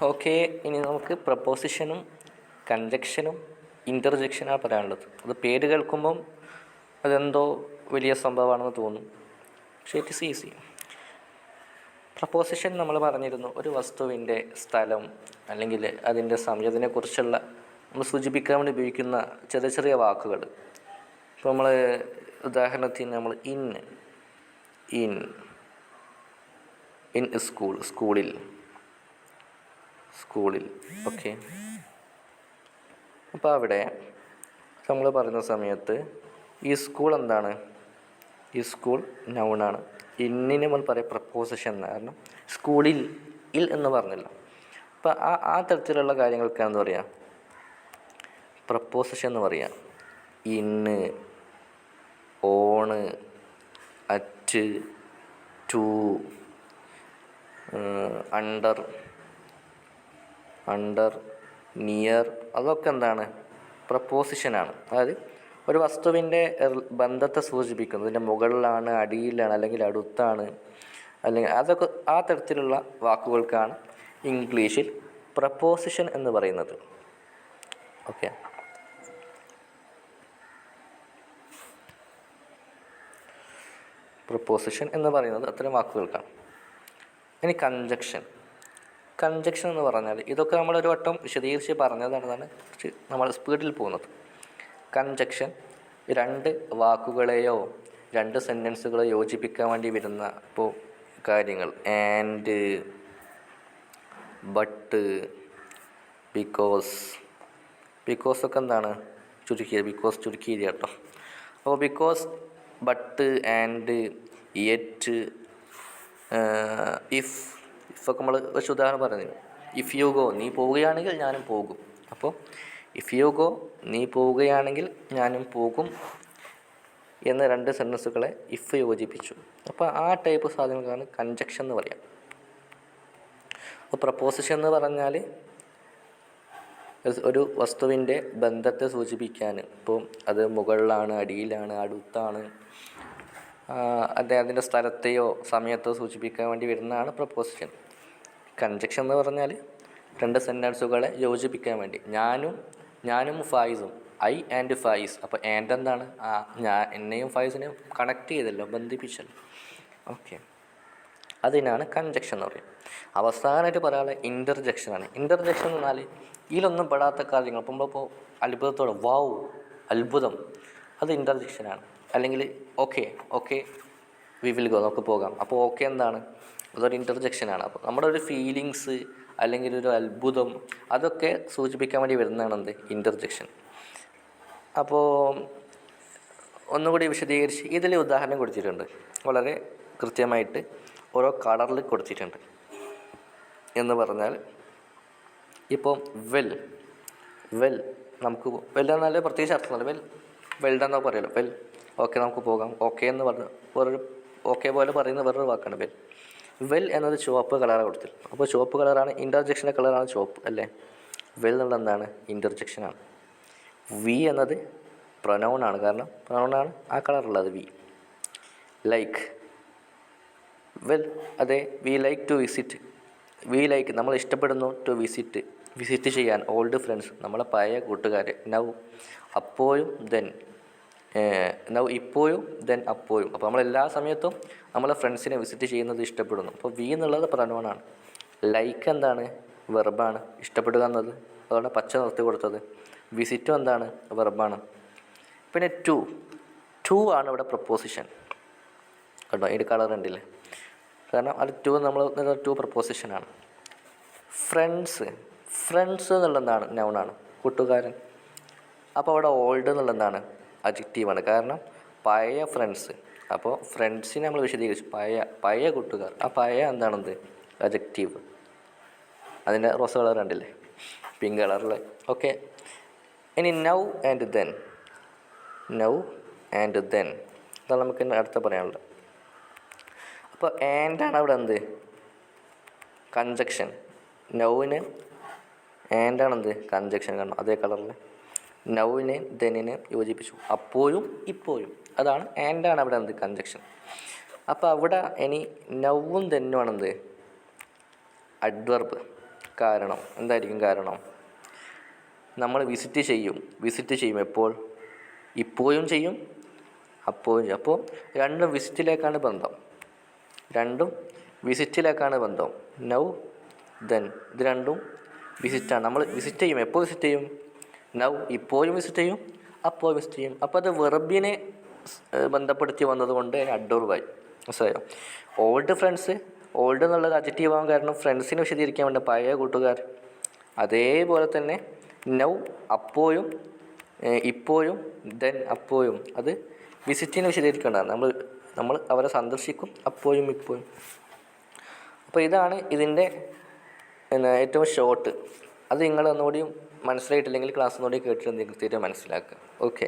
Okay, ഇനി നമുക്ക് പ്രപ്പോസിഷനും കൺജക്ഷനും ഇൻ്റർജെക്ഷനാണ് പറയാനുള്ളത്. അത് പേര് കേൾക്കുമ്പം അതെന്തോ വലിയ സംഭവമാണെന്ന് തോന്നും, പക്ഷേ ഇറ്റ് ഇസ് ഈസി. പ്രപ്പോസിഷൻ നമ്മൾ പറഞ്ഞിരുന്നു, ഒരു വസ്തുവിൻ്റെ സ്ഥലം അല്ലെങ്കിൽ അതിൻ്റെ സംയോജനത്തെക്കുറിച്ചുള്ള നമ്മൾ സൂചിപ്പിക്കാൻ വേണ്ടി ഉപയോഗിക്കുന്ന ചെറിയ ചെറിയ വാക്കുകൾ. ഇപ്പോൾ നമ്മൾ ഉദാഹരണത്തിന് നമ്മൾ ഇൻ സ്കൂളിൽ ഓക്കെ. അപ്പോൾ അവിടെ നമ്മൾ പറയുന്ന സമയത്ത് ഈ സ്കൂൾ എന്താണ്? ഈ സ്കൂൾ നൗണാണ്. ഇന്നിന് നമ്മൾ പറയാം പ്രപ്പോസിഷൻ എന്ന്. കാരണം സ്കൂളിൽ എന്ന് പറഞ്ഞില്ല. അപ്പോൾ ആ തരത്തിലുള്ള കാര്യങ്ങൾക്കാണ് എന്താ പറയുക, പ്രപ്പോസിഷൻ എന്ന് പറയുക. In, on, at, to, under, near, അതൊക്കെ എന്താണ്? പ്രപ്പോസിഷനാണ്. അതായത് ഒരു വസ്തുവിൻ്റെ ബന്ധത്തെ സൂചിപ്പിക്കുന്നത്. ഇതിൻ്റെ മുകളിലാണ്, അടിയിലാണ്, അല്ലെങ്കിൽ അടുത്താണ്, അല്ലെങ്കിൽ അതൊക്കെ ആ തരത്തിലുള്ള വാക്കുകൾക്കാണ് ഇംഗ്ലീഷിൽ പ്രപ്പോസിഷൻ എന്ന് പറയുന്നത്. ഓക്കെ. പ്രപ്പോസിഷൻ എന്ന് പറയുന്നത് അത്തരം വാക്കുകൾക്കാണ്. ഇനി കൺജക്ഷൻ എന്ന് പറഞ്ഞാൽ ഇതൊക്കെ നമ്മളൊരു വട്ടം വിശദീകരിച്ച് പറഞ്ഞതാണെന്നാണ് നമ്മൾ സ്പീഡിൽ പോകുന്നത്. കൺജക്ഷൻ രണ്ട് വാക്കുകളെയോ രണ്ട് സെൻറ്റൻസുകളോ യോജിപ്പിക്കാൻ വേണ്ടി വരുന്ന ഇപ്പോൾ കാര്യങ്ങൾ. ആൻഡ്, ബട്ട്, ബിക്കോസ് ഒക്കെ എന്താണ്? ചുരുക്കിയത്. ബിക്കോസ് ചുരുക്കിയത് കേട്ടോ. അപ്പോൾ ബിക്കോസ്, ബട്ട്, ആൻഡ്, യെറ്റ്, ഇഫൊക്കെ നമ്മൾ ഒരു ഉദാഹരണം പറഞ്ഞു. ഇഫ് യു ഗോ, നീ പോവുകയാണെങ്കിൽ ഞാനും പോകും. അപ്പോൾ ഇഫ് യു ഗോ, നീ പോവുകയാണെങ്കിൽ ഞാനും പോകും എന്ന രണ്ട് സെൻറ്റൻസുകളെ ഇഫ് യോജിപ്പിച്ചു. അപ്പോൾ ആ ടൈപ്പ് സാധനങ്ങളാണ് കൺജക്ഷൻ എന്ന് പറയാം. അപ്പോൾ പ്രപ്പോസിഷൻ എന്ന് പറഞ്ഞാൽ ഒരു വസ്തുവിൻ്റെ ബന്ധത്തെ സൂചിപ്പിക്കാൻ. ഇപ്പോൾ അത് മുകളിലാണ്, അടിയിലാണ്, അടുത്താണ്, അതിൻ്റെ സ്ഥലത്തെയോ സമയത്തോ സൂചിപ്പിക്കാൻ വേണ്ടി വരുന്നതാണ് പ്രപ്പോസിഷൻ. കൺജക്ഷൻ എന്ന് പറഞ്ഞാൽ രണ്ട് സെൻറ്റൻസുകളെ യോജിപ്പിക്കാൻ വേണ്ടി. ഞാനും ഫായിസും, ഐ ആൻഡ് ഫായിസ്. അപ്പോൾ ആൻഡ് എന്താണ്? എന്നെയും ഫായിസിനെയും കണക്ട് ചെയ്തല്ലോ, ബന്ധിപ്പിച്ചല്ലോ. ഓക്കെ, അതിനാണ് കൺജക്ഷൻ എന്ന് പറയും. അവസാനമായിട്ട് പറയാനുള്ള ഇൻ്റർജെക്ഷനാണ്. ഇൻ്റർജെക്ഷൻ എന്ന് പറഞ്ഞാൽ ഇതിലൊന്നും പെടാത്ത കാര്യങ്ങൾ. അപ്പോൾ നമ്മളിപ്പോൾ അത്ഭുതത്തോടെ വാവ്, അത്ഭുതം, അത് ഇൻ്റർജെക്ഷനാണ്. അല്ലെങ്കിൽ ഓക്കെ വി വിൽ ഗോ, നമുക്ക് പോകാം. അപ്പോൾ ഓക്കെ എന്താണ്? അതൊരു ഇൻ്റർജെക്ഷനാണ്. അപ്പോൾ നമ്മുടെ ഒരു ഫീലിങ്സ് അല്ലെങ്കിൽ ഒരു അത്ഭുതം അതൊക്കെ സൂചിപ്പിക്കാൻ വേണ്ടി വരുന്നതാണ് എന്ത്? ഇൻ്റർജെക്ഷൻ. അപ്പോൾ ഒന്നുകൂടി വിശദീകരിച്ച് ഇതിൽ ഉദാഹരണം കൊടുത്തിട്ടുണ്ട്. വളരെ കൃത്യമായിട്ട് ഓരോ കളറിൽ കൊടുത്തിട്ടുണ്ട്. എന്ന് പറഞ്ഞാൽ ഇപ്പോൾ വെൽ നമുക്ക് വെൽ എന്നാൽ പ്രത്യേകിച്ച് അർത്ഥമല്ല. വെൽഡെന്നോ പറയുമല്ലോ. ഓക്കെ നമുക്ക് പോകാം. ഓക്കെ എന്ന് പറഞ്ഞ വേറൊരു ഓക്കെ പോലെ പറയുന്ന വേറൊരു വാക്കാണ് വെൽ എന്നത് ചുവപ്പ് കളറാണ് കൊടുത്തിട്ടുള്ളത്. അപ്പോൾ ചുവപ്പ് കളറാണ്, ഇൻ്റർജെക്ഷൻ്റെ കളറാണ് ചുവപ്പ് അല്ലേ. വെൽ എന്നുള്ളത് എന്താണ്? ഇൻ്റർജെക്ഷനാണ്. വി എന്നത് പ്രൊനൗണാണ്. കാരണം പ്രൊനൗണാണ് ആ കളറുള്ളത് വി. ലൈക്ക്, വെൽ അതെ, വി ലൈക്ക് ടു വിസിറ്റ്. നമ്മൾ ഇഷ്ടപ്പെടുന്നു. ടു വിസിറ്റ് ചെയ്യാൻ. ഓൾഡ് ഫ്രണ്ട്സ്, നമ്മളെ പഴയ കൂട്ടുകാർ. നൗ അപ്പോഴും, ദെൻ ഇപ്പോഴും, ദെൻ അപ്പോഴും. അപ്പോൾ നമ്മളെല്ലാ സമയത്തും നമ്മളെ ഫ്രണ്ട്സിനെ വിസിറ്റ് ചെയ്യുന്നത് ഇഷ്ടപ്പെടുന്നു. അപ്പോൾ വി എന്നുള്ളത് പ്രൊനൗണാണ്. ലൈക്ക് എന്താണ്? വെർബാണ്. ഇഷ്ടപ്പെടുക എന്നത് അതുകൊണ്ട് പച്ച നിർത്തി കൊടുത്തത്. വിസിറ്റും എന്താണ്? വെർബാണ്. പിന്നെ ടു ആണ് ഇവിടെ പ്രപ്പോസിഷൻ കേട്ടോ. ഇതിൻ്റെ കളർ ഉണ്ടല്ലേ. കാരണം അത് ടു പ്രപ്പോസിഷനാണ്. ഫ്രണ്ട്സ് എന്നുള്ളതാണ് നൗണാണ്, കൂട്ടുകാരൻ. അപ്പോൾ അവിടെ ഓൾഡ് എന്നുള്ളതാണ് അഡ്ജക്റ്റീവാണ്. കാരണം പഴയ ഫ്രണ്ട്സ്. അപ്പോൾ ഫ്രണ്ട്സിനെ നമ്മൾ വിശദീകരിച്ചു. പഴയ കൂട്ടുകാർ. ആ പഴയ എന്താണെന്ത്? അഡ്ജക്റ്റീവ്. അതിൻ്റെ റോസ് കളർ കണ്ടില്ലേ, പിങ്ക് കളറിൽ. ഓക്കെ. ഇനി നൗ ആൻഡ് ദെൻ അതാണ് നമുക്ക് അടുത്ത പറയാനുള്ളത്. അപ്പോൾ ആൻഡാണ് അവിടെ എന്ത്? കൺജക്ഷൻ. നൗവിന് ആൻഡാണ് എന്ത്? കൺജക്ഷൻ. കാരണം അതേ കളറിൽ നൗവിനെ ദെന്നിനെ യോജിപ്പിച്ചു. അപ്പോഴും ഇപ്പോഴും, അതാണ് ആൻഡാണ് അവിടെ എന്ത്? കൺജക്ഷൻ. അപ്പോൾ അവിടെ ഇനി നൗവും ദെന്നുമാണ് എന്ത്? അഡ്വർബ്. കാരണം എന്തായിരിക്കും കാരണം? നമ്മൾ വിസിറ്റ് ചെയ്യും എപ്പോൾ? ഇപ്പോഴും ചെയ്യും, അപ്പോഴും ചെയ്യും. അപ്പോൾ രണ്ടും വിസിറ്റിലേക്കാണ് ബന്ധം. നൗ ദെൻ ഇത് രണ്ടും വിസിറ്റാണ്. നമ്മൾ വിസിറ്റ് ചെയ്യും, എപ്പോൾ വിസിറ്റ് ചെയ്യും? നൗ ഇപ്പോഴും വിസിറ്റ് ചെയ്യും, അപ്പോഴും വിസിറ്റ് ചെയ്യും. അപ്പോൾ അത് വെർബിനെ ബന്ധപ്പെടുത്തി വന്നതുകൊണ്ട് അഡ്വർബായി. മനസ്സിലായോ? ഓൾഡ് ഫ്രണ്ട്സ്, ഓൾഡ് എന്നുള്ളത് അഡ്ജക്റ്റീവ് ആവാൻ കാരണം ഫ്രണ്ട്സിനെ വിശദീകരിക്കാൻ വേണ്ട പഴയ കൂട്ടുകാർ. അതേപോലെ തന്നെ നൗ അപ്പോഴും, ഇപ്പോഴും, ദെൻ അപ്പോഴും അത് വിസിറ്റിനെ വിശദീകരിക്കേണ്ടതാണ്. നമ്മൾ അവരെ സന്ദർശിക്കും, അപ്പോഴും ഇപ്പോഴും. അപ്പോൾ ഇതാണ് ഇതിൻ്റെ ഏറ്റവും ഷോർട്ട്. അത് നിങ്ങൾ ഒന്നുകൂടിയും മനസ്സിലായിട്ടില്ലെങ്കിൽ ക്ലാസ് ഒന്നുകൂടി കേട്ടിട്ട് നിങ്ങൾക്ക് തീരെ മനസ്സിലാക്കുക. ഓക്കെ.